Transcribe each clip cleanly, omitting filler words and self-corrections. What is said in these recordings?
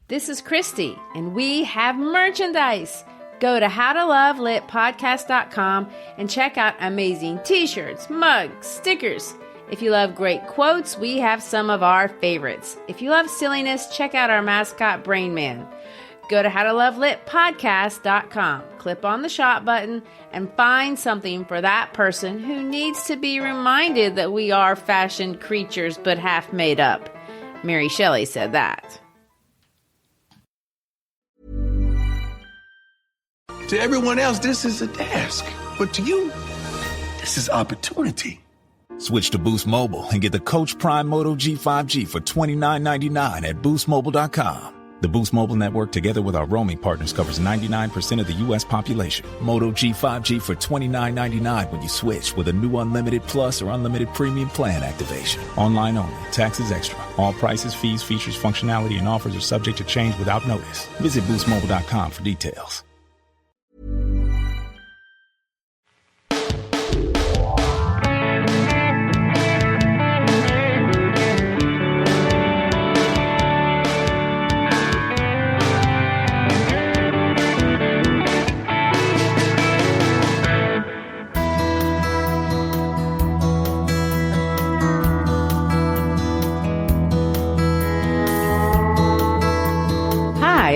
This is Christy, and we have merchandise. Go to howtolovelitpodcast.com and check out amazing t-shirts, mugs, stickers. If you love great quotes, we have some of our favorites. If you love silliness, check out our mascot, Brain Man. Go to howtolovelitpodcast.com, click on the shop button, and find something for that person who needs to be reminded that we are fashioned creatures but half made up. Mary Shelley said that. To everyone else, this is a task. But to you, this is opportunity. Switch to Boost Mobile and get the Coach Prime Moto G5G for $29.99 at boostmobile.com. The Boost Mobile network, together with our roaming partners, covers 99% of the U.S. population. Moto G5G for $29.99 when you switch with a new Unlimited Plus or Unlimited Premium plan activation. Online only. Taxes extra. All prices, fees, features, functionality, and offers are subject to change without notice. Visit boostmobile.com for details.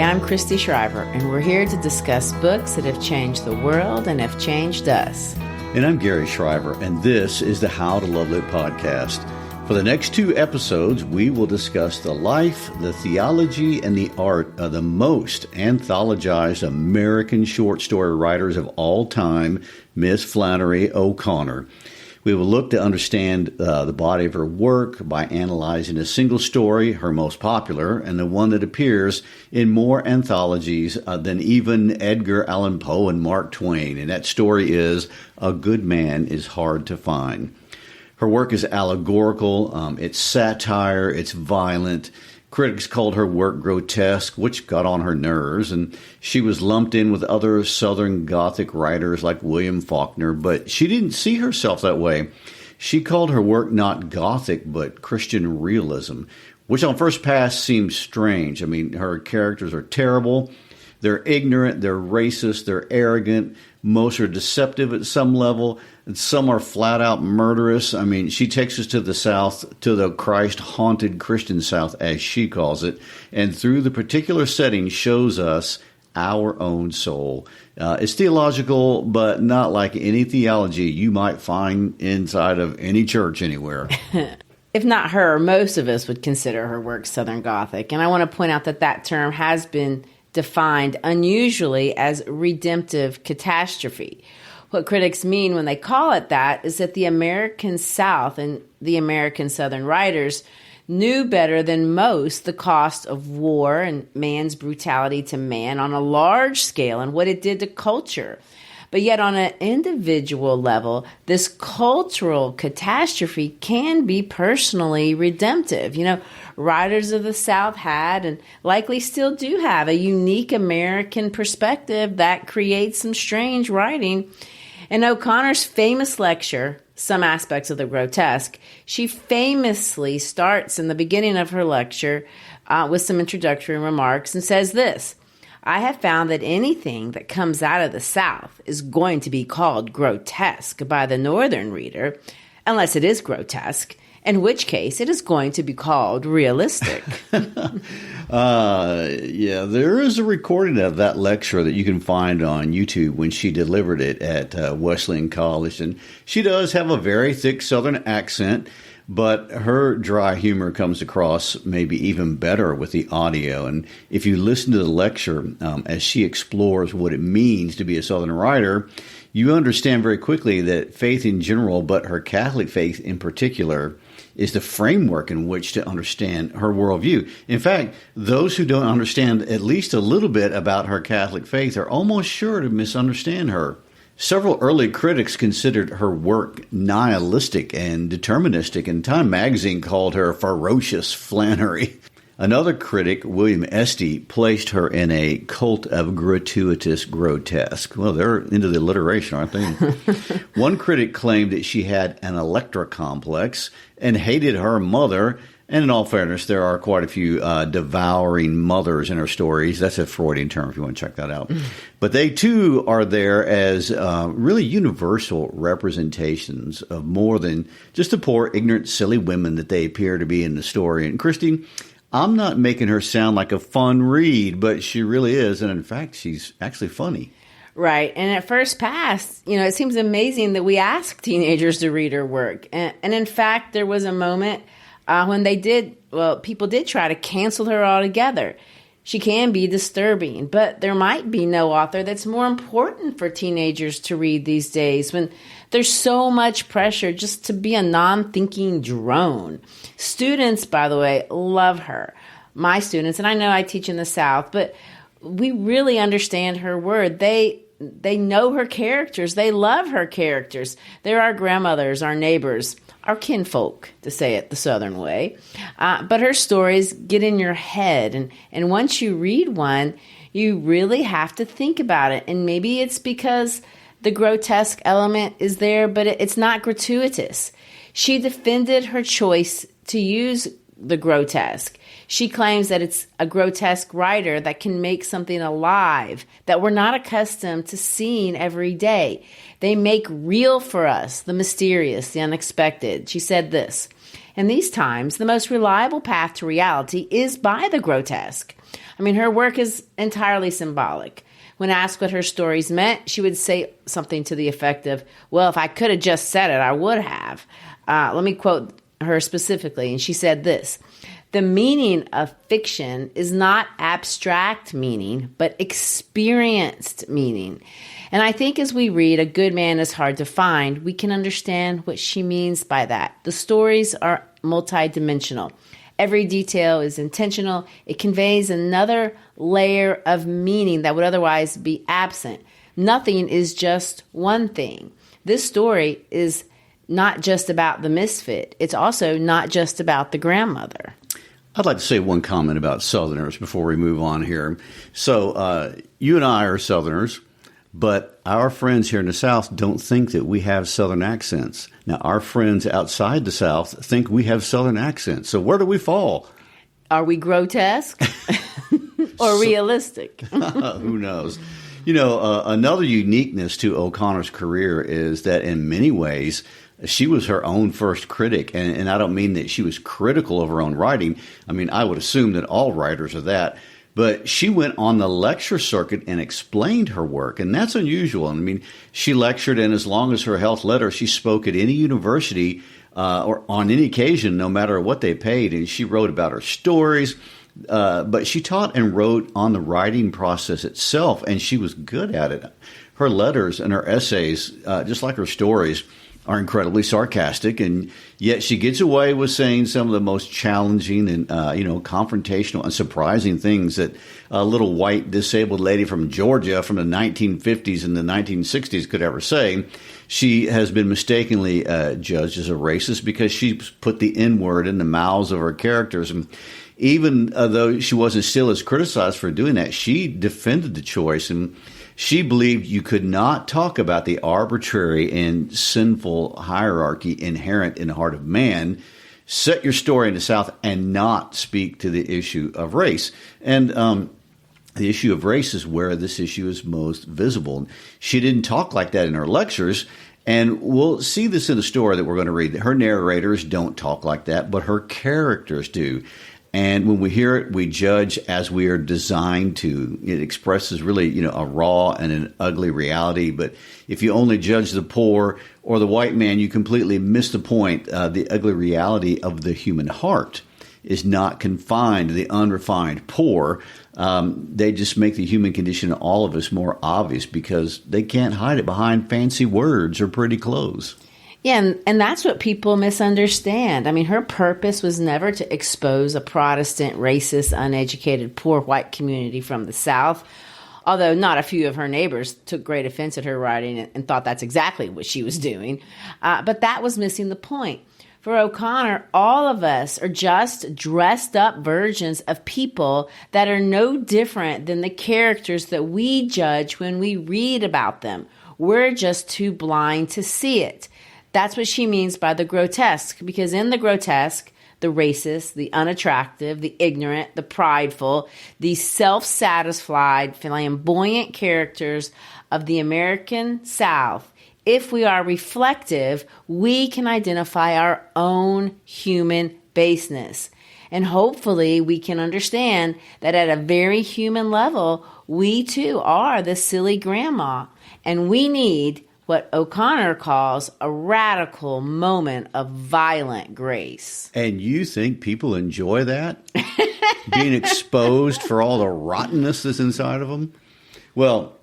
I'm Christy Shriver, and we're here to discuss books that have changed the world and have changed us. And I'm Gary Shriver, and this is the How to Love Lit podcast. For the next 2 episodes, we will discuss the life, the theology, and the art of the most anthologized American short story writers of all time, Miss Flannery O'Connor. We will look to understand the body of her work by analyzing a single story, her most popular, and the one that appears in more anthologies than even Edgar Allan Poe and Mark Twain. And that story is A Good Man is Hard to Find. Her work is allegorical, it's satire, it's violent. Critics called her work grotesque, which got on her nerves, and she was lumped in with other Southern Gothic writers like William Faulkner, but she didn't see herself that way. She called her work not Gothic, but Christian realism, which on first pass seems strange. I mean, her characters are terrible. They're ignorant, they're racist, they're arrogant. Most are deceptive at some level, and some are flat out murderous. I mean, she takes us to the South, to the Christ-haunted Christian South, as she calls it, and through the particular setting shows us our own soul. It's theological, but not like any theology you might find inside of any church anywhere. If not her, most of us would consider her work Southern Gothic, and I want to point out that that term has been defined unusually as redemptive catastrophe. What critics mean when they call it that is that the American South and the American Southern writers knew better than most the cost of war and man's brutality to man on a large scale and what it did to culture. But yet on an individual level, this cultural catastrophe can be personally redemptive. You know, writers of the South had and likely still do have a unique American perspective that creates some strange writing. In O'Connor's famous lecture, Some Aspects of the Grotesque, she famously starts in the beginning of her lecture with some introductory remarks and says this: I have found that anything that comes out of the South is going to be called grotesque by the Northern reader, unless it is grotesque, in which case it is going to be called realistic. Yeah, there is a recording of that lecture that you can find on YouTube when she delivered it at Wesleyan College. And she does have a very thick Southern accent, but her dry humor comes across maybe even better with the audio. And if you listen to the lecture as she explores what it means to be a Southern writer, you understand very quickly that faith in general, but her Catholic faith in particular, is the framework in which to understand her worldview. In fact, those who don't understand at least a little bit about her Catholic faith are almost sure to misunderstand her. Several early critics considered her work nihilistic and deterministic, and Time magazine called her ferocious Flannery. Another critic, William Esty, placed her in a cult of gratuitous grotesque. Well, they're into the alliteration, aren't they? One critic claimed that she had an Electra complex and hated her mother And in all fairness, there are quite a few devouring mothers in her stories. That's a Freudian term if you want to check that out. But they, too, are there as really universal representations of more than just the poor, ignorant, silly women that they appear to be in the story. And Christy, I'm not making her sound like a fun read, but she really is. And in fact, she's actually funny. Right. And at first pass, it seems amazing that we ask teenagers to read her work. And in fact, there was a moment when people did try to cancel her altogether. She can be disturbing, but there might be no author that's more important for teenagers to read these days when there's so much pressure just to be a non-thinking drone. Students, by the way, love her. My students, and I know I teach in the South, but we really understand her word. They know her characters. They love her characters. They're our grandmothers, our neighbors, our kinfolk, to say it the Southern way. But her stories get in your head. And once you read one, you really have to think about it. And maybe it's because the grotesque element is there, but it's not gratuitous. She defended her choice to use the grotesque. She claims that it's a grotesque writer that can make something alive that we're not accustomed to seeing every day. They make real for us the mysterious, the unexpected. She said this, "In these times, the most reliable path to reality is by the grotesque." I mean, her work is entirely symbolic. When asked what her stories meant, she would say something to the effect of, "Well, if I could have just said it, I would have." Let me quote her specifically. And she said this, "The meaning of fiction is not abstract meaning, but experienced meaning." And I think as we read A Good Man is Hard to Find, we can understand what she means by that. The stories are multidimensional. Every detail is intentional. It conveys another layer of meaning that would otherwise be absent. Nothing is just one thing. This story is not just about the misfit. It's also not just about the grandmother. I'd like to say one comment about Southerners before we move on here. So you and I are Southerners, but our friends here in the South don't think that we have Southern accents. Now, our friends outside the South think we have Southern accents. So where do we fall? Are we grotesque or realistic? Who knows? Another uniqueness to O'Connor's career is that in many ways, she was her own first critic, and I don't mean that she was critical of her own writing. I mean, I would assume that all writers are that. But she went on the lecture circuit and explained her work, and that's unusual. I mean, she lectured, and as long as her health let her, she spoke at any university or on any occasion, no matter what they paid, and she wrote about her stories. But she taught and wrote on the writing process itself, and she was good at it. Her letters and her essays, just like her stories, are incredibly sarcastic, and yet she gets away with saying some of the most challenging and confrontational and surprising things that a little white disabled lady from Georgia from the 1950s and the 1960s could ever say. She has been mistakenly judged as a racist because she put the N-word in the mouths of her characters, and even though she wasn't still as criticized for doing that, she defended the choice, and she believed you could not talk about the arbitrary and sinful hierarchy inherent in the heart of man, set your story in the South, and not speak to the issue of race. And the issue of race is where this issue is most visible. She didn't talk like that in her lectures, and we'll see this in the story that we're going to read. Her narrators don't talk like that, but her characters do. And when we hear it, we judge as we are designed to. It expresses really, a raw and an ugly reality. But if you only judge the poor or the white man, you completely miss the point. The ugly reality of the human heart is not confined to the unrefined poor. They just make the human condition of all of us more obvious because they can't hide it behind fancy words or pretty clothes. Yeah, and that's what people misunderstand. I mean, her purpose was never to expose a Protestant, racist, uneducated, poor white community from the South, although not a few of her neighbors took great offense at her writing and thought that's exactly what she was doing. But that was missing the point. For O'Connor, all of us are just dressed up versions of people that are no different than the characters that we judge when we read about them. We're just too blind to see it. That's what she means by the grotesque, because in the grotesque, the racist, the unattractive, the ignorant, the prideful, the self-satisfied, flamboyant characters of the American South, if we are reflective, we can identify our own human baseness. And hopefully we can understand that at a very human level, we too are the silly grandma. And we need what O'Connor calls a radical moment of violent grace. And you think people enjoy that? Being exposed for all the rottenness that's inside of them? Well,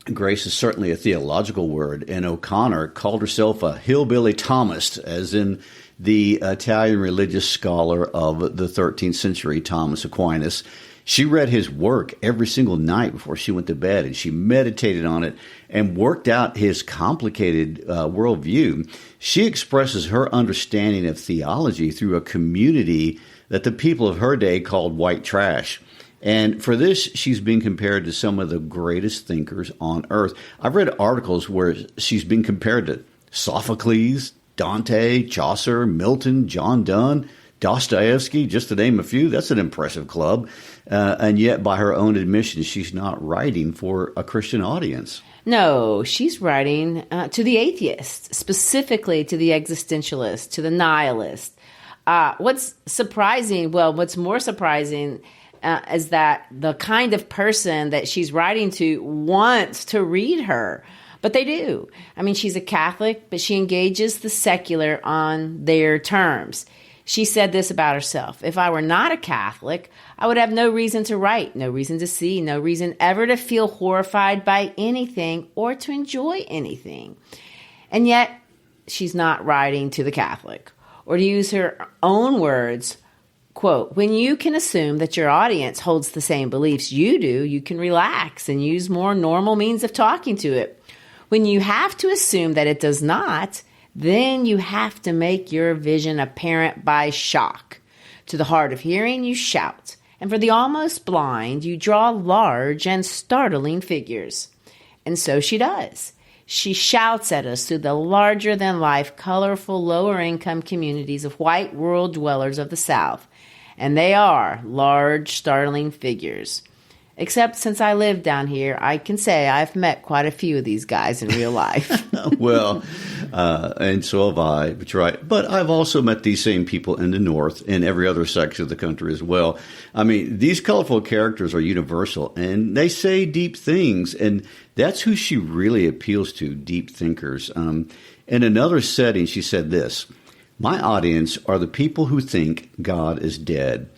grace is certainly a theological word, and O'Connor called herself a hillbilly Thomist, as in the Italian religious scholar of the 13th century, Thomas Aquinas. She read his work every single night before she went to bed, and she meditated on it and worked out his complicated worldview. She expresses her understanding of theology through a community that the people of her day called white trash. And for this, she's been compared to some of the greatest thinkers on earth. I've read articles where she's been compared to Sophocles, Dante, Chaucer, Milton, John Donne, Dostoevsky, just to name a few. That's an impressive club. And yet, by her own admission, she's not writing for a Christian audience. No, she's writing to the atheist, specifically to the existentialist, to the nihilist. What's more surprising is that the kind of person that she's writing to wants to read her. But they do. I mean, she's a Catholic, but she engages the secular on their terms. She said this about herself: if I were not a Catholic, I would have no reason to write, no reason to see, no reason ever to feel horrified by anything or to enjoy anything. And yet, she's not writing to the Catholic. Or to use her own words, quote, when you can assume that your audience holds the same beliefs you do, you can relax and use more normal means of talking to it. When you have to assume that it does not, then you have to make your vision apparent by shock. To the hard of hearing, you shout. And for the almost blind, you draw large and startling figures. And so she does. She shouts at us through the larger-than-life, colorful, lower-income communities of white rural dwellers of the South. And they are large, startling figures. Except since I live down here, I can say I've met quite a few of these guys in real life. Well, and so have I, that's right. But I've also met these same people in the North and every other section of the country as well. I mean, these colorful characters are universal, and they say deep things, and that's who she really appeals to, deep thinkers. In another setting, she said this: my audience are the people who think God is dead.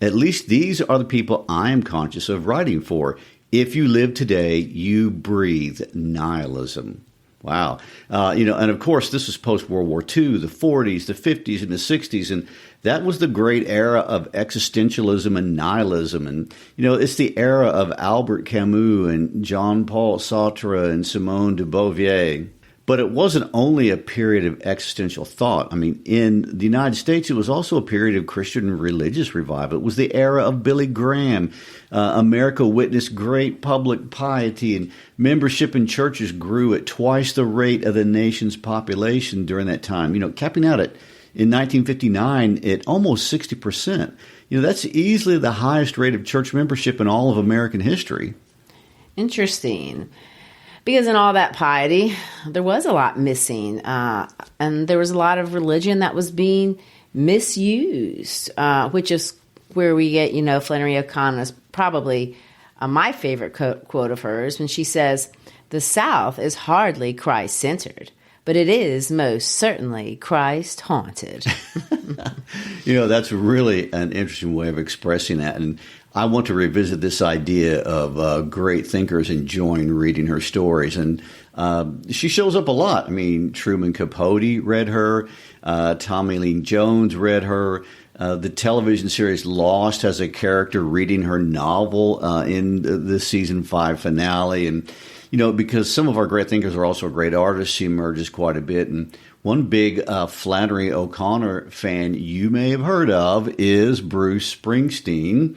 At least these are the people I am conscious of writing for. If you live today, you breathe nihilism. Wow. And of course, this was post-World War II, the 40s, the 50s, and the 60s. And that was the great era of existentialism and nihilism. And, it's the era of Albert Camus and Jean-Paul Sartre and Simone de Beauvoir. But it wasn't only a period of existential thought. I mean, in the United States, it was also a period of Christian religious revival. It was the era of Billy Graham. America witnessed great public piety, and membership in churches grew at twice the rate of the nation's population during that time. Capping out in 1959 at almost 60%. That's easily the highest rate of church membership in all of American history. Interesting. Because in all that piety, there was a lot missing, and there was a lot of religion that was being misused, which is where we get, Flannery O'Connor's probably my favorite quote of hers when she says, "The South is hardly Christ-centered, but it is most certainly Christ-haunted." That's really an interesting way of expressing that. And I want to revisit this idea of great thinkers enjoying reading her stories. And she shows up a lot. I mean, Truman Capote read her. Tommy Lee Jones read her. The television series Lost has a character reading her novel in the season 5 finale. And, because some of our great thinkers are also great artists, she emerges quite a bit. And one big Flannery O'Connor fan you may have heard of is Bruce Springsteen.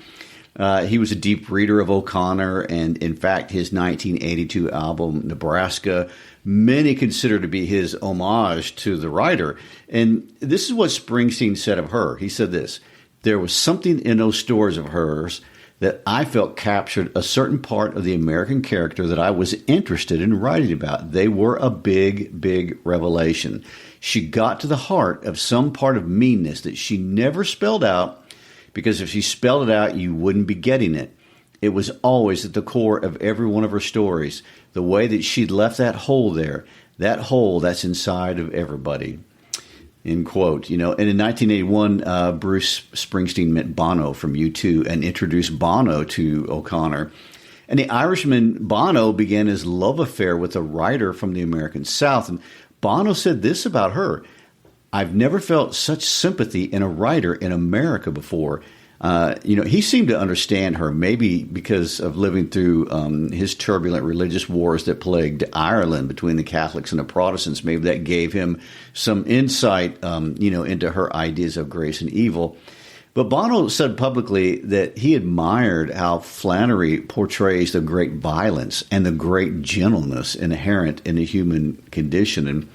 He was a deep reader of O'Connor, and in fact, his 1982 album, Nebraska, many consider to be his homage to the writer. And this is what Springsteen said of her. He said this: "There was something in those stories of hers that I felt captured a certain part of the American character that I was interested in writing about. They were a big, big revelation. She got to the heart of some part of meanness that she never spelled out, because if she spelled it out, you wouldn't be getting it. It was always at the core of every one of her stories, the way that she'd left that hole there, that hole that's inside of everybody." End quote. And in 1981, Bruce Springsteen met Bono from U2 and introduced Bono to O'Connor. And the Irishman Bono began his love affair with a writer from the American South. And Bono said this about her: "I've never felt such sympathy in a writer in America before." He seemed to understand her, maybe because of living through his turbulent religious wars that plagued Ireland between the Catholics and the Protestants. Maybe that gave him some insight, into her ideas of grace and evil. But Bono said publicly that he admired how Flannery portrays the great violence and the great gentleness inherent in the human condition.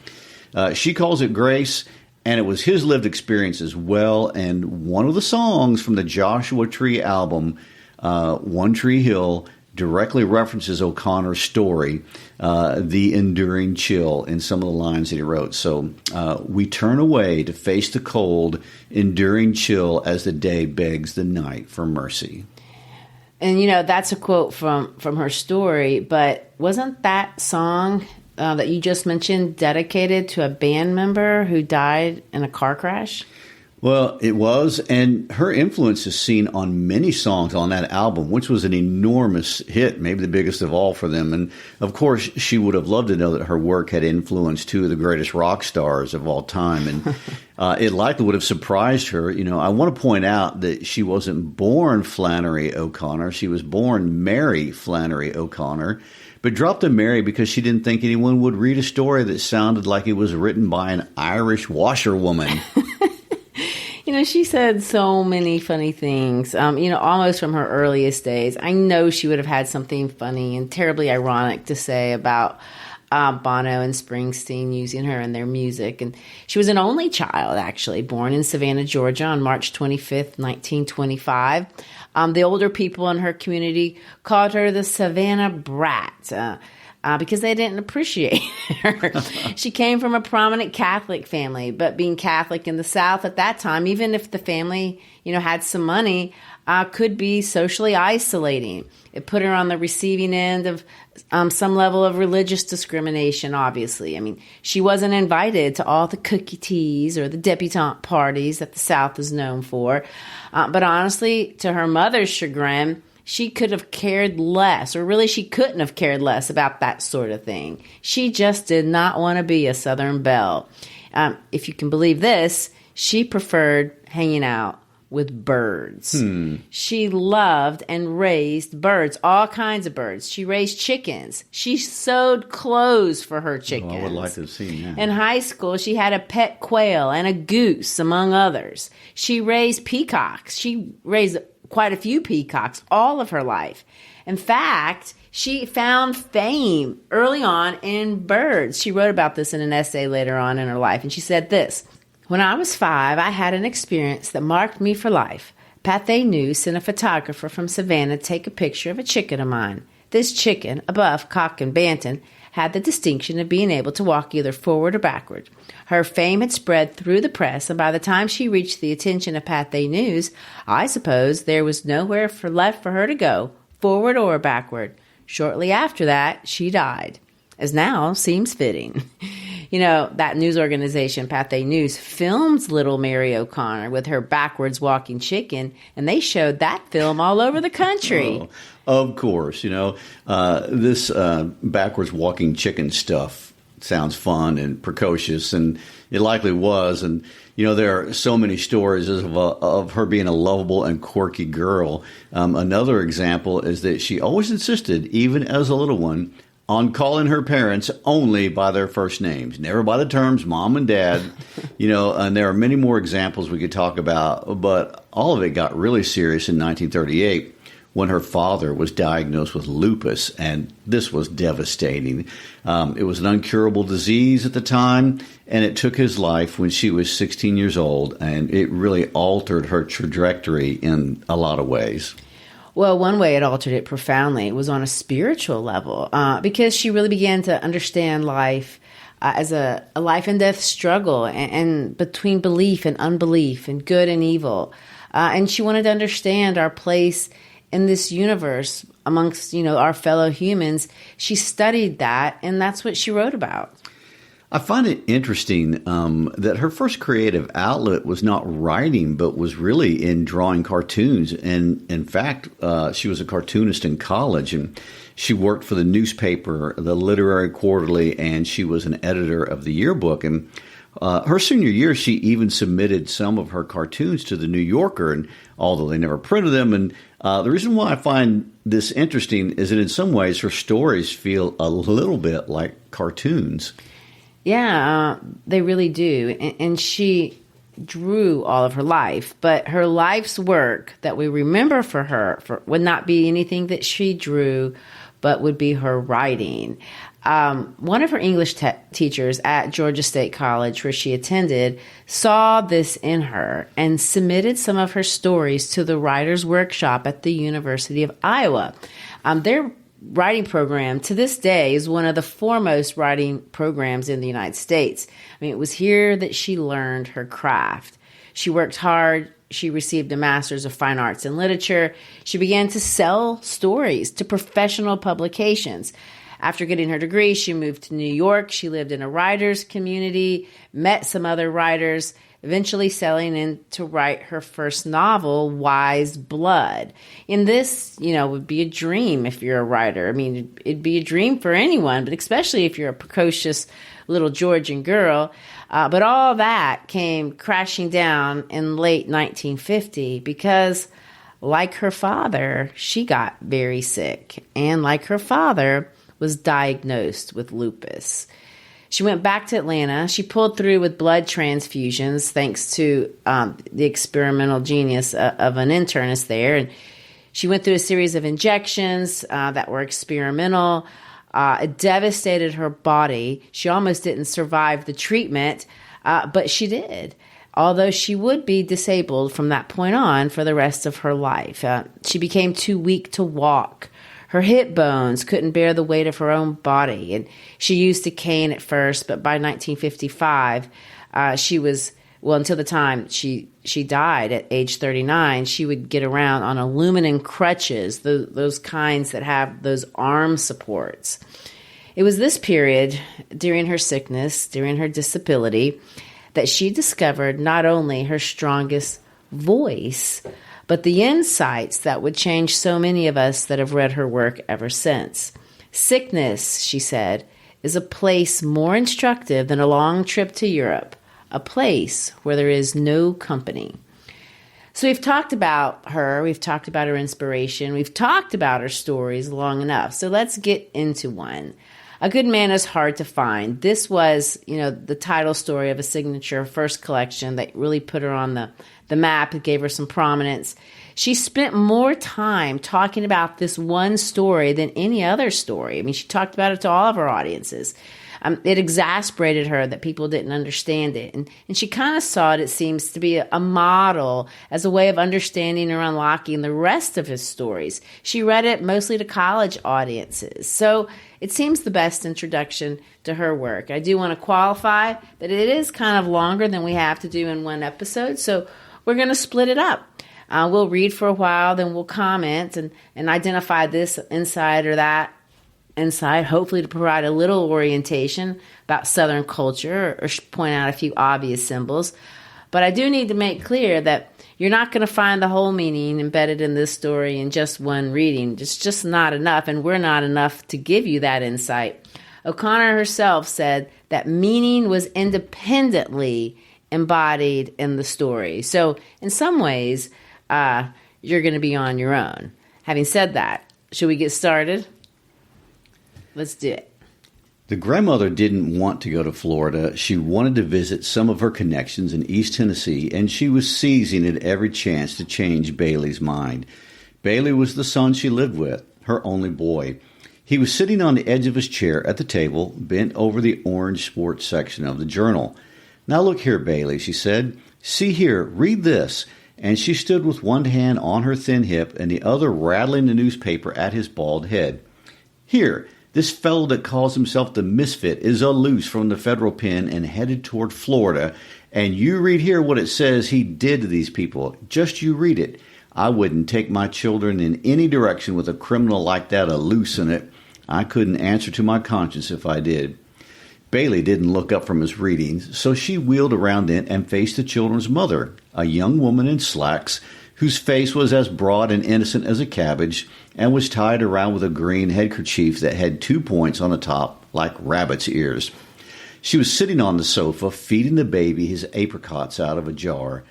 And she calls it grace. And it was his lived experience as well. And one of the songs from the Joshua Tree album, One Tree Hill, directly references O'Connor's story, the enduring chill, in some of the lines that he wrote. So we turn away to face the cold, enduring chill as the day begs the night for mercy. And, that's a quote from her story. But wasn't that song that you just mentioned dedicated to a band member who died in a car crash? Well, it was, and her influence is seen on many songs on that album, which was an enormous hit, maybe the biggest of all for them. And of course, she would have loved to know that her work had influenced two of the greatest rock stars of all time. And it likely would have surprised her. I want to point out that she wasn't born Flannery O'Connor. She was born Mary Flannery O'Connor, but dropped a Mary because she didn't think anyone would read a story that sounded like it was written by an Irish washerwoman. She said so many funny things, almost from her earliest days. I know she would have had something funny and terribly ironic to say about Bono and Springsteen using her in their music. And she was an only child, actually, born in Savannah, Georgia on March 25th, 1925. The older people in her community called her the Savannah Brat because they didn't appreciate her. She came from a prominent Catholic family, but being Catholic in the South at that time, even if the family, had some money, could be socially isolating. It put her on the receiving end of some level of religious discrimination, obviously. I mean, she wasn't invited to all the cookie teas or the debutante parties that the South is known for. But honestly, to her mother's chagrin, she could have cared less, or really she couldn't have cared less about that sort of thing. She just did not want to be a Southern belle. If you can believe this, she preferred hanging out with birds. She loved and raised birds, all kinds of birds. She raised chickens. She sewed clothes for her chickens. Oh, I would like to have seen that. In high school, she had a pet quail and a goose, among others. She raised peacocks. She raised quite a few peacocks all of her life. In fact, she found fame early on in birds. She wrote about this in an essay later on in her life, and she said this: "When I was 5, I had an experience that marked me for life. Pathé News sent a photographer from Savannah to take a picture of a chicken of mine. This chicken, above cock and bantam, had the distinction of being able to walk either forward or backward. Her fame had spread through the press, and by the time she reached the attention of Pathé News, I suppose there was nowhere left for her to go, forward or backward. Shortly after that, she died, as now seems fitting." That news organization, Pathé News, filmed little Mary O'Connor with her backwards walking chicken, and they showed that film all over the country. Oh, of course, this backwards walking chicken stuff sounds fun and precocious, and it likely was. And, there are so many stories of her being a lovable and quirky girl. Another example is that she always insisted, even as a little one, on calling her parents only by their first names, never by the terms mom and dad, and there are many more examples we could talk about, but all of it got really serious in 1938 when her father was diagnosed with lupus, and this was devastating. It was an incurable disease at the time, and it took his life when she was 16 years old, and it really altered her trajectory in a lot of ways. Well, one way it altered it profoundly was on a spiritual level, because she really began to understand life as a life and death struggle, and between belief and unbelief and good and evil. And she wanted to understand our place in this universe amongst, our fellow humans. She studied that, and that's what she wrote about. I find it interesting that her first creative outlet was not writing, but was really in drawing cartoons. And in fact, she was a cartoonist in college, and she worked for the newspaper, the Literary Quarterly, and she was an editor of the yearbook. And her senior year, she even submitted some of her cartoons to the New Yorker, and although they never printed them. And the reason why I find this interesting is that in some ways her stories feel a little bit like cartoons. Yeah, they really do. And she drew all of her life, but her life's work that we remember for her would not be anything that she drew, but would be her writing. One of her English teachers at Georgia State College, where she attended, saw this in her and submitted some of her stories to the writer's workshop at the University of Iowa. Their writing program to this day is one of the foremost writing programs in the United States. I mean, it was here that she learned her craft. She worked hard. She received a Master's of Fine Arts in Literature. She began to sell stories to professional publications. After getting her degree, she moved to New York. She lived in a writer's community, met some other writers, eventually selling in to write her first novel, Wise Blood. And this, would be a dream if you're a writer. I mean, it'd be a dream for anyone, but especially if you're a precocious little Georgian girl. But all that came crashing down in late 1950 because, like her father, she got very sick. And like her father, was diagnosed with lupus. She went back to Atlanta. She pulled through with blood transfusions thanks to the experimental genius of an internist there. And she went through a series of injections that were experimental. It devastated her body. She almost didn't survive the treatment, but she did, although she would be disabled from that point on for the rest of her life. She became too weak to walk. Her hip bones couldn't bear the weight of her own body, and she used a cane at first, but by 1955, until the time she died at age 39, she would get around on aluminum crutches, those kinds that have those arm supports. It was this period, during her sickness, during her disability, that she discovered not only her strongest voice, but the insights that would change so many of us that have read her work ever since. Sickness, she said, is a place more instructive than a long trip to Europe, a place where there is no company. So we've talked about her, we've talked about her inspiration, we've talked about her stories long enough. So let's get into one. A Good Man is Hard to Find. This was, the title story of a signature first collection that really put her on the map. It gave her some prominence. She spent more time talking about this one story than any other story. I mean, she talked about it to all of her audiences. It exasperated her that people didn't understand it. And she kind of saw it seems, to be a model as a way of understanding or unlocking the rest of his stories. She read it mostly to college audiences. So it seems the best introduction to her work. I do want to qualify that it is kind of longer than we have to do in one episode. So we're going to split it up. We'll read for a while, then we'll comment and identify this insight or that insight, hopefully to provide a little orientation about Southern culture or point out a few obvious symbols. But I do need to make clear that you're not going to find the whole meaning embedded in this story in just one reading. It's just not enough, and we're not enough to give you that insight. O'Connor herself said that meaning was independently embodied in the story. So in some ways, you're going to be on your own. Having said that, should we get started? Let's do it. The grandmother didn't want to go to Florida. She wanted to visit some of her connections in East Tennessee, and she was seizing at every chance to change Bailey's mind. Bailey was the son she lived with, her only boy. He was sitting on the edge of his chair at the table, bent over the orange sports section of the journal. "Now look here, Bailey," she said. "See here, read this." And she stood with one hand on her thin hip and the other rattling the newspaper at his bald head. "Here, this fellow that calls himself the Misfit is loose from the federal pen and headed toward Florida. And you read here what it says he did to these people. Just you read it. I wouldn't take my children in any direction with a criminal like that loose in it. I couldn't answer to my conscience if I did." Bailey didn't look up from his readings, so she wheeled around then and faced the children's mother, a young woman in slacks, whose face was as broad and innocent as a cabbage and was tied around with a green handkerchief that had 2 points on the top like rabbit's ears. She was sitting on the sofa, feeding the baby his apricots out of a jar.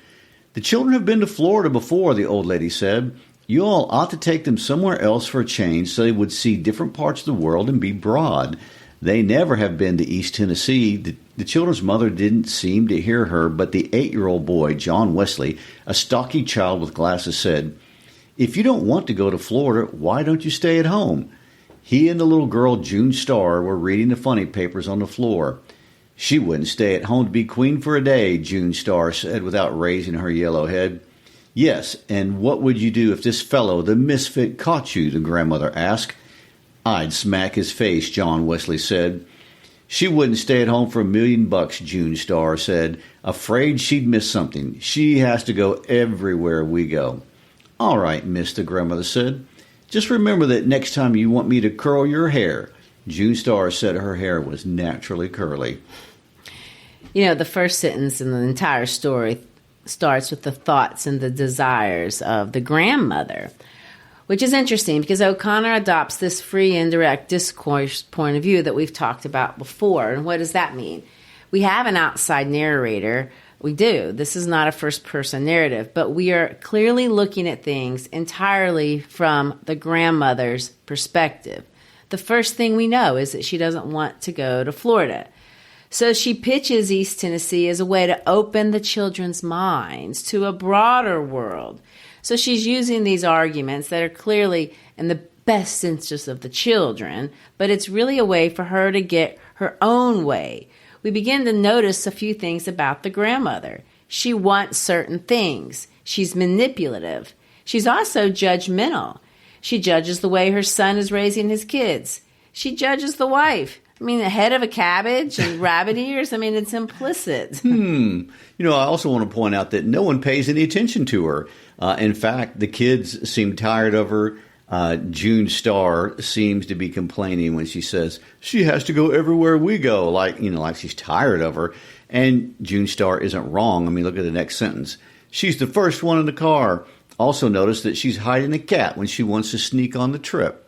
"The children have been to Florida before," the old lady said. "You all ought to take them somewhere else for a change so they would see different parts of the world and be broad. They never have been to East Tennessee." The children's mother didn't seem to hear her, but the 8-year-old boy, John Wesley, a stocky child with glasses, said, "If you don't want to go to Florida, why don't you stay at home?" He and the little girl, June Starr, were reading the funny papers on the floor. "She wouldn't stay at home to be queen for a day," June Starr said without raising her yellow head. "Yes, and what would you do if this fellow, the Misfit, caught you?" the grandmother asked. "I'd smack his face," John Wesley said. "She wouldn't stay at home for $1,000,000, June Starr said. "Afraid she'd miss something. She has to go everywhere we go." "All right, miss," the grandmother said. "Just remember that next time you want me to curl your hair." June Starr said her hair was naturally curly. You know, the first sentence in the entire story starts with the thoughts and the desires of the grandmother, which is interesting because O'Connor adopts this free indirect discourse point of view that we've talked about before. And what does that mean? We have an outside narrator. We do. This is not a first-person narrative, but we are clearly looking at things entirely from the grandmother's perspective. The first thing we know is that she doesn't want to go to Florida. So she pitches East Tennessee as a way to open the children's minds to a broader world. So she's using these arguments that are clearly in the best interest of the children, but it's really a way for her to get her own way. We begin to notice a few things about the grandmother. She wants certain things. She's manipulative. She's also judgmental. She judges the way her son is raising his kids. She judges the wife. I mean, the head of a cabbage and rabbit ears. I mean, it's implicit. You know, I also want to point out that no one pays any attention to her. In fact, the kids seem tired of her. June Starr seems to be complaining when she says she has to go everywhere we go, like she's tired of her. And June Starr isn't wrong. I mean, look at the next sentence. "She's the first one in the car." Also notice that she's hiding a cat when she wants to sneak on the trip.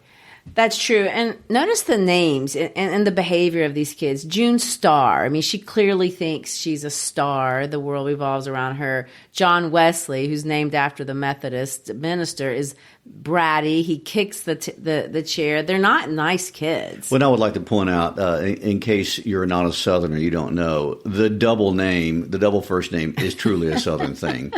That's true. And notice the names and the behavior of these kids. June Starr, I mean, she clearly thinks she's a star. The world revolves around her. John Wesley, who's named after the Methodist minister, is bratty. He kicks the chair. They're not nice kids. What I would like to point out, in case you're not a Southerner, you don't know, the double first name is truly a Southern thing.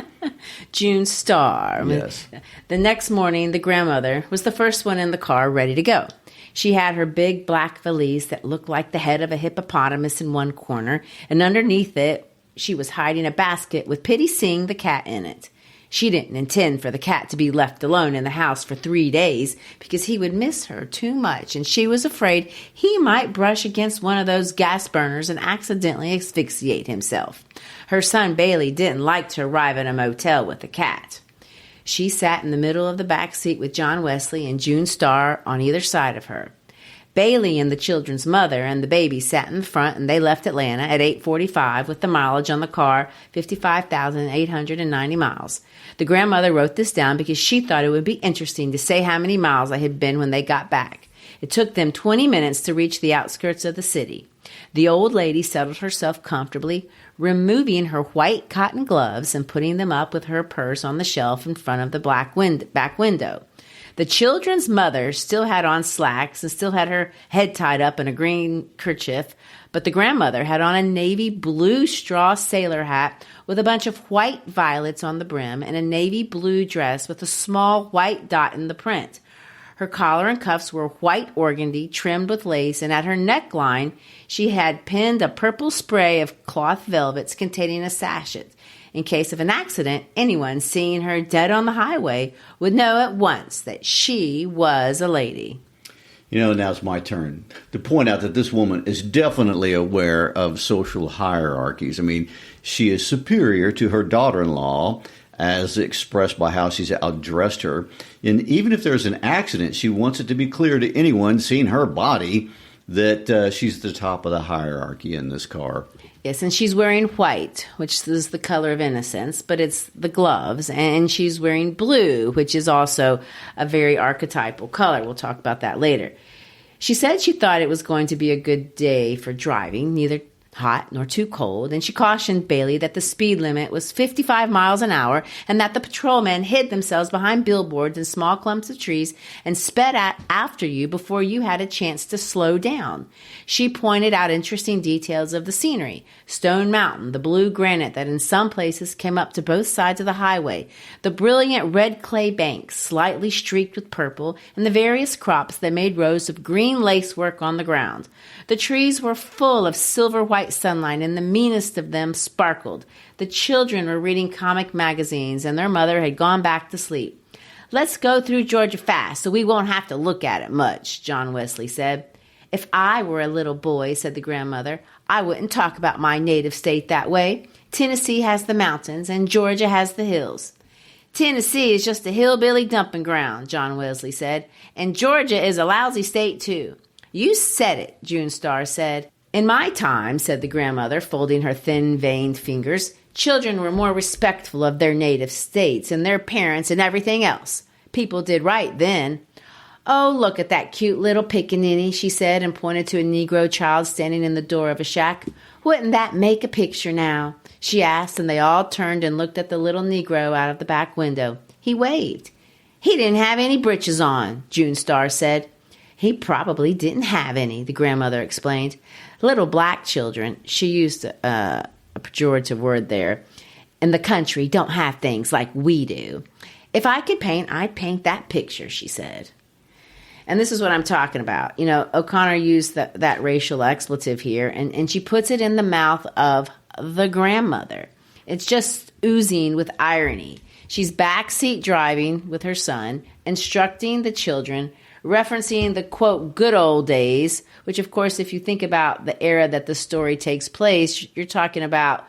June Starr. Yes. The next morning, the grandmother was the first one in the car ready to go. She had her big black valise that looked like the head of a hippopotamus in one corner, and underneath it, she was hiding a basket with Pitty Sing the cat in it. She didn't intend for the cat to be left alone in the house for 3 days because he would miss her too much, and she was afraid he might brush against one of those gas burners and accidentally asphyxiate himself. Her son Bailey didn't like to arrive at a motel with the cat. She sat in the middle of the back seat with John Wesley and June Starr on either side of her. Bailey and the children's mother and the baby sat in the front, and they left Atlanta at 8:45 with the mileage on the car, 55,890 miles. The grandmother wrote this down because she thought it would be interesting to say how many miles they had been when they got back. It took them 20 minutes to reach the outskirts of the city. The old lady settled herself comfortably, removing her white cotton gloves and putting them up with her purse on the shelf in front of the back window. The children's mother still had on slacks and still had her head tied up in a green kerchief, but the grandmother had on a navy blue straw sailor hat with a bunch of white violets on the brim and a navy blue dress with a small white dot in the print. Her collar and cuffs were white organdy trimmed with lace, and at her neckline she had pinned a purple spray of cloth velvets containing a sachet. In case of an accident, anyone seeing her dead on the highway would know at once that she was a lady. Now it's my turn to point out that this woman is definitely aware of social hierarchies. I mean, she is superior to her daughter-in-law, as expressed by how she's outdressed her. And even if there's an accident, she wants it to be clear to anyone seeing her body that she's at the top of the hierarchy in this car. Yes, and she's wearing white, which is the color of innocence, but it's the gloves. And she's wearing blue, which is also a very archetypal color. We'll talk about that later. She said she thought it was going to be a good day for driving, neither hot nor too cold, and she cautioned Bailey that the speed limit was 55 miles an hour and that the patrolmen hid themselves behind billboards and small clumps of trees and sped after you before you had a chance to slow down. She pointed out interesting details of the scenery: Stone Mountain, the blue granite that in some places came up to both sides of the highway, the brilliant red clay banks slightly streaked with purple, and the various crops that made rows of green lacework on the ground. The trees were full of silver white sunlight, and the meanest of them sparkled. The children were reading comic magazines, and their mother had gone back to sleep. "Let's go through Georgia fast so we won't have to look at it much," John Wesley said. "If I were a little boy," said the grandmother, "I wouldn't talk about my native state that way. Tennessee has the mountains, and Georgia has the hills." "Tennessee is just a hillbilly dumping ground," John Wesley said, "and Georgia is a lousy state, too." "You said it," June Starr said. "In my time," said the grandmother, folding her thin-veined fingers, "children were more respectful of their native states and their parents and everything else. People did right then." "Oh, look at that cute little pickaninny," she said, and pointed to a Negro child standing in the door of a shack. "Wouldn't that make a picture now?" she asked, and they all turned and looked at the little Negro out of the back window. He waved. "He didn't have any breeches on," June Starr said. "He probably didn't have any," the grandmother explained. "Little black children," she used a pejorative word there, "in the country don't have things like we do. If I could paint, I'd paint that picture," she said. And this is what I'm talking about. O'Connor used that racial expletive here, and she puts it in the mouth of the grandmother. It's just oozing with irony. She's backseat driving with her son, instructing the children, referencing the, quote, good old days, which, of course, if you think about the era that the story takes place, you're talking about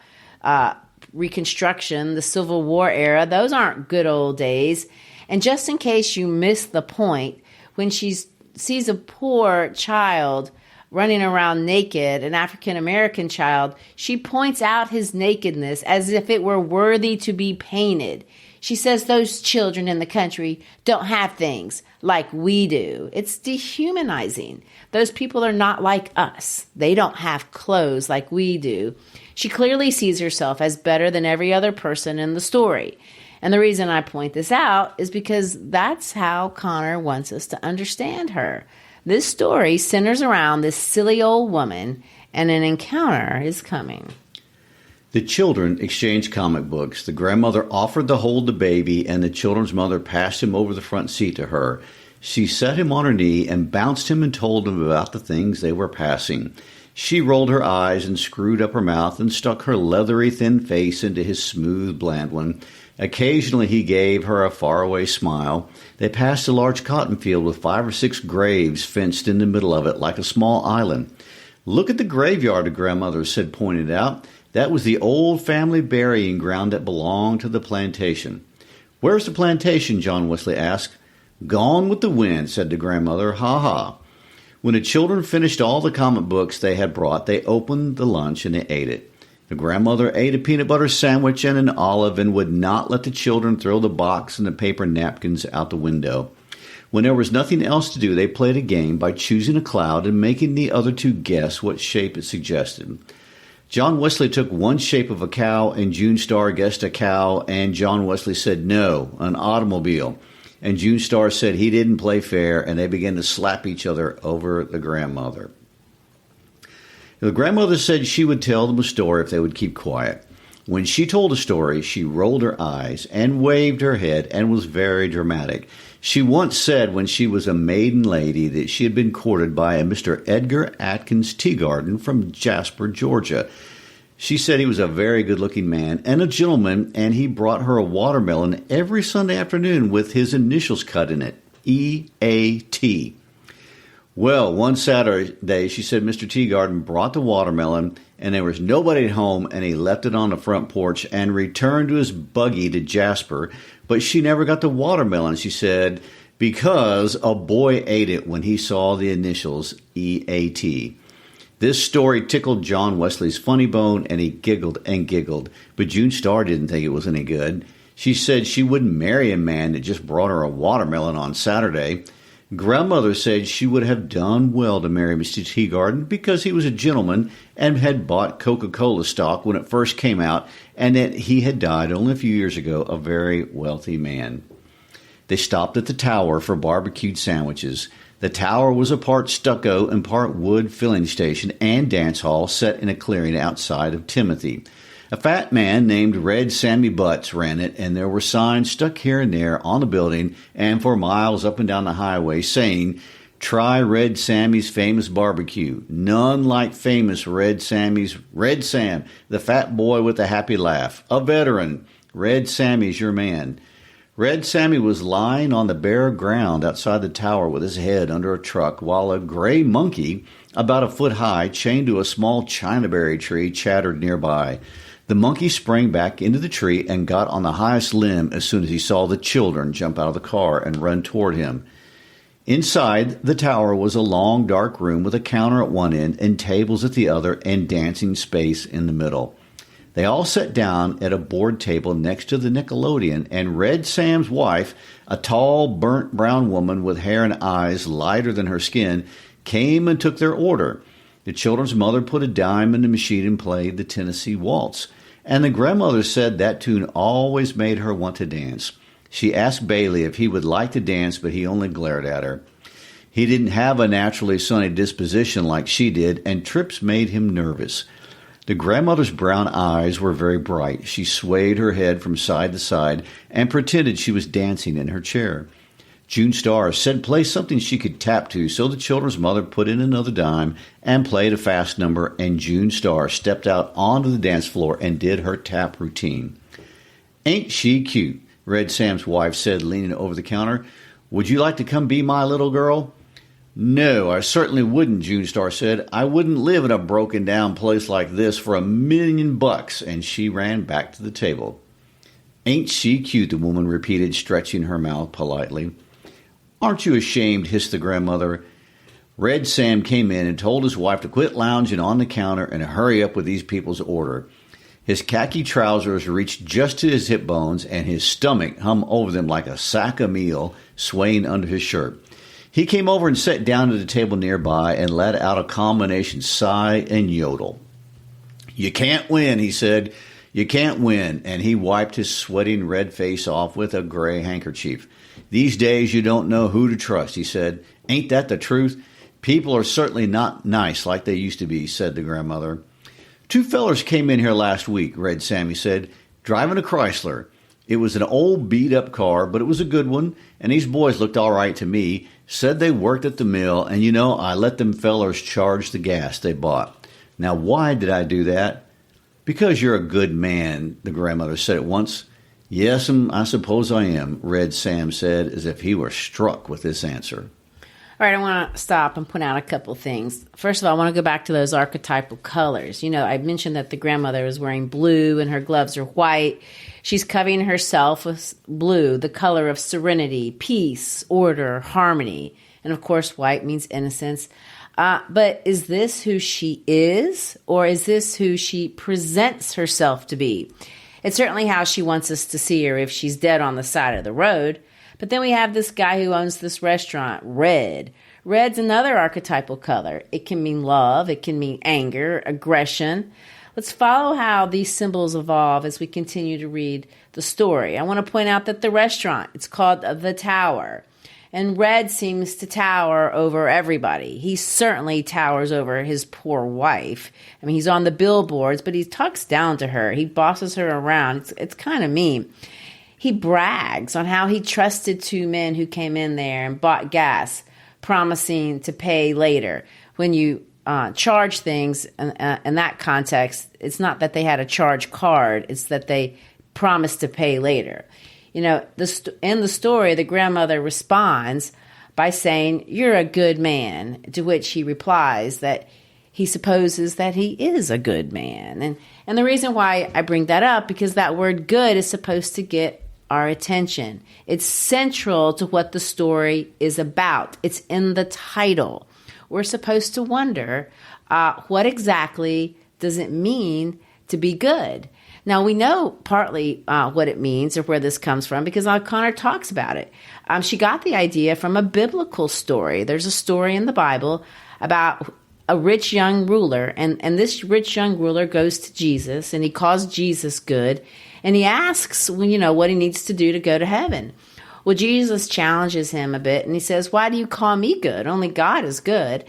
Reconstruction, the Civil War era. Those aren't good old days. And just in case you missed the point, when she sees a poor child running around naked, an African-American child, she points out his nakedness as if it were worthy to be painted. She says those children in the country don't have things like we do. It's dehumanizing. Those people are not like us. They don't have clothes like we do. She clearly sees herself as better than every other person in the story. And the reason I point this out is because that's how Connor wants us to understand her. This story centers around this silly old woman, and an encounter is coming. The children exchanged comic books. The grandmother offered to hold the baby, and the children's mother passed him over the front seat to her. She set him on her knee and bounced him and told him about the things they were passing. She rolled her eyes and screwed up her mouth and stuck her leathery thin face into his smooth, bland one. Occasionally he gave her a faraway smile. They passed a large cotton field with 5 or 6 graves fenced in the middle of it like a small island. "Look at the graveyard," the grandmother said, pointed out. "That was the old family burying ground that belonged to the plantation." "Where's the plantation?" John Wesley asked. "Gone with the wind," said the grandmother. "Ha ha." When the children finished all the comic books they had brought, they opened the lunch and they ate it. The grandmother ate a peanut butter sandwich and an olive and would not let the children throw the box and the paper napkins out the window. When there was nothing else to do, they played a game by choosing a cloud and making the other two guess what shape it suggested. John Wesley took one shape of a cow, and June Starr guessed a cow, and John Wesley said no, an automobile. and June Star said he didn't play fair, and they began to slap each other over the grandmother. The grandmother said she would tell them a story if they would keep quiet. When she told a story, she rolled her eyes and waved her head and was very dramatic. She once said when she was a maiden lady that she had been courted by a Mr. Edgar Atkins Teagarden from Jasper, Georgia. She said he was a very good-looking man and a gentleman, and he brought her a watermelon every Sunday afternoon with his initials cut in it, E-A-T. Well, one Saturday, she said Mr. Teagarden brought the watermelon, and there was nobody at home, and he left it on the front porch and returned to his buggy to Jasper, but she never got the watermelon, she said, because a boy ate it when he saw the initials E-A-T. This story tickled John Wesley's funny bone, and he giggled and giggled, but June Star didn't think it was any good. She said she wouldn't marry a man that just brought her a watermelon on Saturday. Grandmother said she would have done well to marry Mr. Teagarden because he was a gentleman and had bought Coca-Cola stock when it first came out, and that he had died only a few years ago, a very wealthy man. They stopped at the Tower for barbecued sandwiches. The Tower was a part stucco and part wood filling station and dance hall set in a clearing outside of Timothy. A fat man named Red Sammy Butts ran it, and there were signs stuck here and there on the building and for miles up and down the highway saying, "Try Red Sammy's famous barbecue. None like famous Red Sammy's Red Sam, the fat boy with a happy laugh. A veteran. Red Sammy's your man." Red Sammy was lying on the bare ground outside the Tower with his head under a truck while a gray monkey, about a foot high, chained to a small chinaberry tree, chattered nearby. The monkey sprang back into the tree and got on the highest limb as soon as he saw the children jump out of the car and run toward him. Inside the Tower was a long, dark room with a counter at one end and tables at the other and dancing space in the middle. They all sat down at a board table next to the Nickelodeon, and Red Sam's wife, a tall, burnt brown woman with hair and eyes lighter than her skin, came and took their order. The children's mother put a dime in the machine and played the Tennessee Waltz, and the grandmother said that tune always made her want to dance. She asked Bailey if he would like to dance, but he only glared at her. He didn't have a naturally sunny disposition like she did, and trips made him nervous. The grandmother's brown eyes were very bright. She swayed her head from side to side and pretended she was dancing in her chair. June Star said play something she could tap to, so the children's mother put in another dime and played a fast number, and June Star stepped out onto the dance floor and did her tap routine. "Ain't she cute?" Red Sam's wife said, leaning over the counter. "Would you like to come be my little girl?" "No, I certainly wouldn't," June Star said. "I wouldn't live in a broken-down place like this for $1,000,000, and she ran back to the table. "Ain't she cute?" the woman repeated, stretching her mouth politely. "Aren't you ashamed?" hissed the grandmother. Red Sam came in and told his wife to quit lounging on the counter and hurry up with these people's order. His khaki trousers reached just to his hip bones, and his stomach hung over them like a sack of meal swaying under his shirt. He came over and sat down at a table nearby and let out a combination sigh and yodel. "You can't win," he said. "You can't win," and he wiped his sweating red face off with a gray handkerchief. "These days you don't know who to trust," he said. "Ain't that the truth? People are certainly not nice like they used to be," said the grandmother. "Two fellers came in here last week," Red Sammy said, "driving a Chrysler. It was an old beat-up car, but it was a good one, and these boys looked all right to me. Said they worked at the mill, and I let them fellers charge the gas they bought. Now, why did I do that?" "Because you're a good man," the grandmother said at once. "Yes'm, I suppose I am," Red Sam said, as if he were struck with this answer. All right, I want to stop and point out a couple things. First of all, I want to go back to those archetypal colors. I mentioned that the grandmother is wearing blue and her gloves are white. She's covering herself with blue, the color of serenity, peace, order, harmony. And of course, white means innocence. But is this who she is, or is this who she presents herself to be? It's certainly how she wants us to see her if she's dead on the side of the road. But then we have this guy who owns this restaurant, red. Red's another archetypal color. It can mean love. It can mean anger, aggression. Let's follow how these symbols evolve as we continue to read the story. I want to point out that the restaurant, it's called the Tower. And red seems to tower over everybody. He certainly towers over his poor wife. I mean, he's on the billboards, but he talks down to her. He bosses her around. It's kind of mean. He brags on how he trusted two men who came in there and bought gas, promising to pay later. When you charge things in that context, it's not that they had a charge card. It's that they promised to pay later. You know, in the story, the grandmother responds by saying, "You're a good man," to which he replies that he supposes that he is a good man. And the reason why I bring that up, because that word good is supposed to get our attention. It's central to what the story is about. It's in the title. We're supposed to wonder, what exactly does it mean to be good? Now, we know partly what it means or where this comes from because O'Connor talks about it. She got the idea from a biblical story. There's a story in the Bible about a rich young ruler, and this rich young ruler goes to Jesus, and he calls Jesus good, and he asks, what he needs to do to go to heaven. Well, Jesus challenges him a bit, and he says, "Why do you call me good? Only God is good."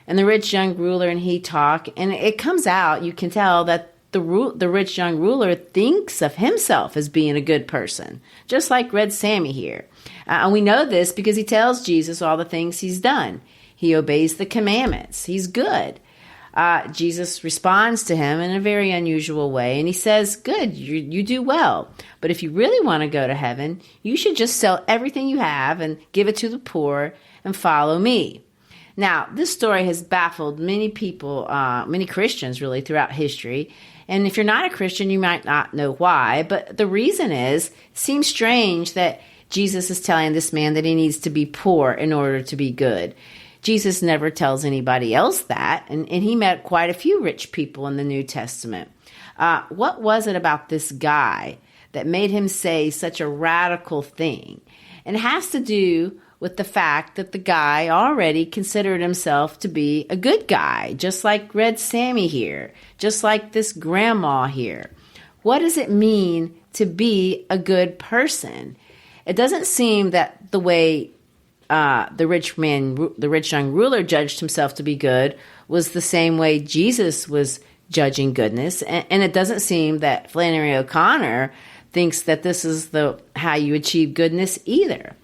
And the rich young ruler and he talk, and it comes out, you can tell that the rich young ruler thinks of himself as being a good person, just like Red Sammy here. And we know this because he tells Jesus all the things he's done. He obeys the commandments. He's good. Jesus responds to him in a very unusual way, and he says, "Good, you do well. But if you really want to go to heaven, you should just sell everything you have and give it to the poor and follow me." Now, this story has baffled many people, many Christians really, throughout history. And if you're not a Christian, you might not know why. But the reason is, it seems strange that Jesus is telling this man that he needs to be poor in order to be good. Jesus never tells anybody else that. And he met quite a few rich people in the New Testament. What was it about this guy that made him say such a radical thing? And it has to do with the fact that the guy already considered himself to be a good guy, just like Red Sammy here, just like this grandma here. What does it mean to be a good person? It doesn't seem that the way the rich young ruler judged himself to be good was the same way Jesus was judging goodness. And it doesn't seem that Flannery O'Connor thinks that this is how you achieve goodness either.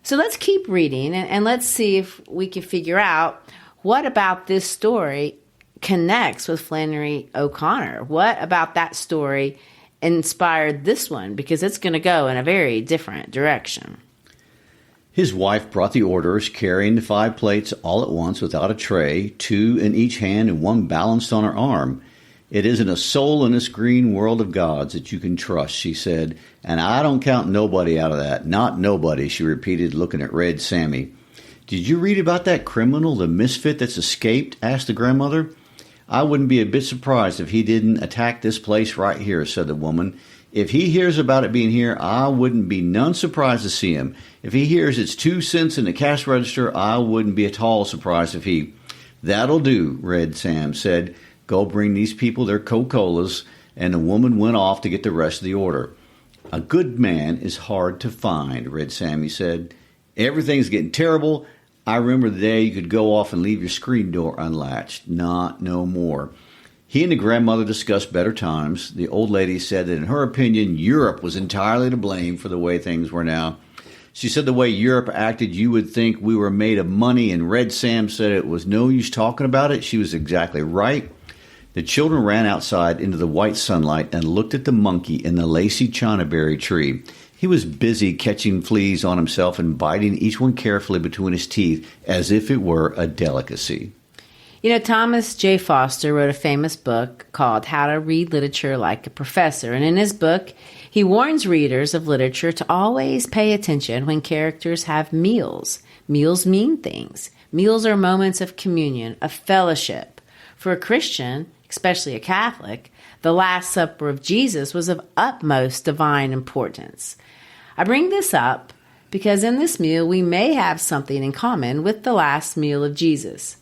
So let's keep reading and let's see if we can figure out what about this story connects with Flannery O'Connor. What about that story inspired this one? Because it's going to go in a very different direction. His wife brought the orders, carrying the 5 plates all at once without a tray, 2 in each hand and 1 balanced on her arm. "It isn't a soul in this green world of God's that you can trust," she said, "and I don't count nobody out of that. Not nobody," she repeated, looking at Red Sammy. "Did you read about that criminal, the misfit that's escaped?" asked the grandmother. "I wouldn't be a bit surprised if he didn't attack this place right here," said the woman. "If he hears about it being here, I wouldn't be none surprised to see him. If he hears it's 2 cents in the cash register, I wouldn't be at all surprised if he—" "That'll do," Red Sam said. "Go bring these people their Coca-Colas," and the woman went off to get the rest of the order. "A good man is hard to find," Red Sammy said. "Everything's getting terrible. I remember the day you could go off and leave your screen door unlatched. Not no more." He and the grandmother discussed better times. The old lady said that in her opinion, Europe was entirely to blame for the way things were now. She said the way Europe acted, you would think we were made of money, and Red Sam said it was no use talking about it. She was exactly right. The children ran outside into the white sunlight and looked at the monkey in the lacy chinaberry tree. He was busy catching fleas on himself and biting each one carefully between his teeth as if it were a delicacy. Thomas J. Foster wrote a famous book called How to Read Literature Like a Professor. And in his book, he warns readers of literature to always pay attention when characters have meals. Meals mean things. Meals are moments of communion, of fellowship. For a Christian, especially a Catholic, the Last Supper of Jesus was of utmost divine importance. I bring this up because in this meal we may have something in common with the last meal of Jesus.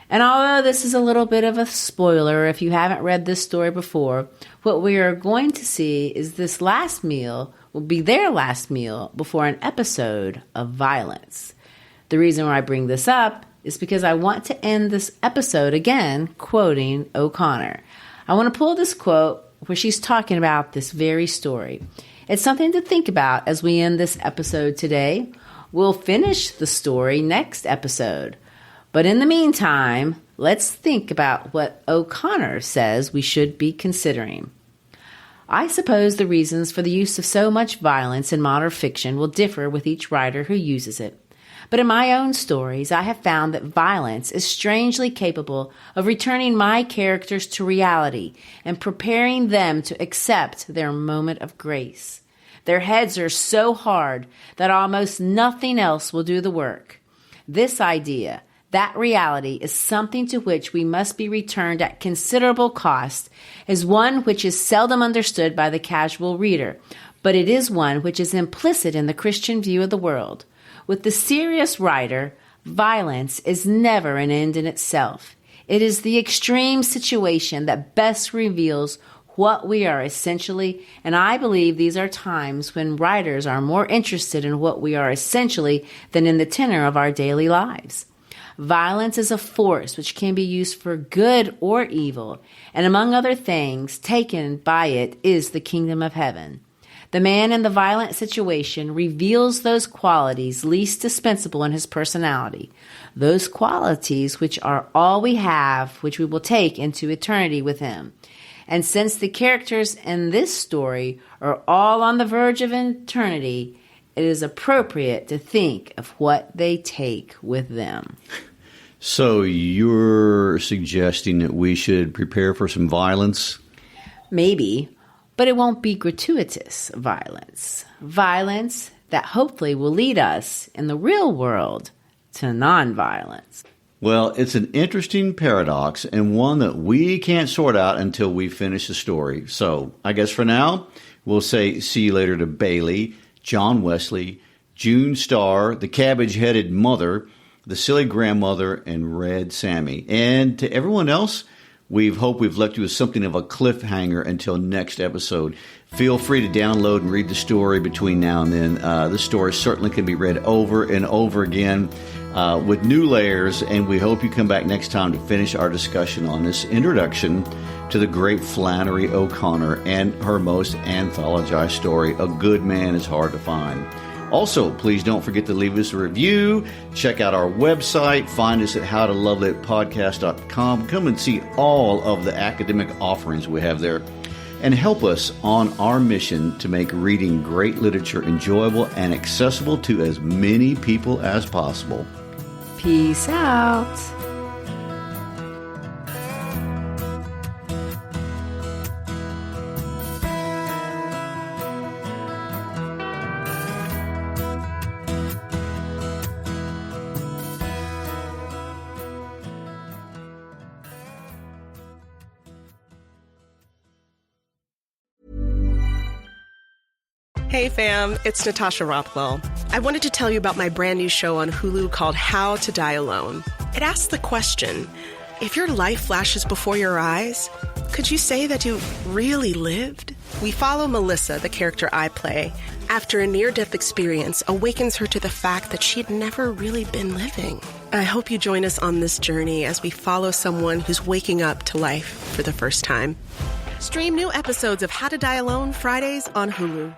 And although this is a little bit of a spoiler, if you haven't read this story before, what we are going to see is this last meal will be their last meal before an episode of violence. The reason why I bring this up is because I want to end this episode again quoting O'Connor. I want to pull this quote where she's talking about this very story. It's something to think about as we end this episode today. We'll finish the story next episode. But in the meantime, let's think about what O'Connor says we should be considering. I suppose the reasons for the use of so much violence in modern fiction will differ with each writer who uses it. But in my own stories, I have found that violence is strangely capable of returning my characters to reality and preparing them to accept their moment of grace. Their heads are so hard that almost nothing else will do the work. This idea, that reality is something to which we must be returned at considerable cost, is one which is seldom understood by the casual reader, but it is one which is implicit in the Christian view of the world. With the serious writer, violence is never an end in itself. It is the extreme situation that best reveals what we are essentially, and I believe these are times when writers are more interested in what we are essentially than in the tenor of our daily lives. Violence is a force which can be used for good or evil, and among other things, taken by it is the kingdom of heaven. The man in the violent situation reveals those qualities least dispensable in his personality, those qualities which are all we have, which we will take into eternity with him. And since the characters in this story are all on the verge of eternity, it is appropriate to think of what they take with them. So you're suggesting that we should prepare for some violence? Maybe. But it won't be gratuitous violence. Violence that hopefully will lead us in the real world to nonviolence. Well, it's an interesting paradox and one that we can't sort out until we finish the story. So I guess for now, we'll say see you later to Bailey, John Wesley, June Starr, the cabbage-headed mother, the silly grandmother, and Red Sammy. And to everyone else, we hope we've left you with something of a cliffhanger until next episode. Feel free to download and read the story between now and then. The story certainly can be read over and over again with new layers, and we hope you come back next time to finish our discussion on this introduction to the great Flannery O'Connor and her most anthologized story, A Good Man is Hard to Find. Also, please don't forget to leave us a review. Check out our website. Find us at howtoloveitpodcast.com. Come and see all of the academic offerings we have there. And help us on our mission to make reading great literature enjoyable and accessible to as many people as possible. Peace out. Hey fam, it's Natasha Rothwell. I wanted to tell you about my brand new show on Hulu called How to Die Alone. It asks the question, if your life flashes before your eyes, could you say that you really lived? We follow Melissa, the character I play, after a near-death experience awakens her to the fact that she'd never really been living. I hope you join us on this journey as we follow someone who's waking up to life for the first time. Stream new episodes of How to Die Alone Fridays on Hulu.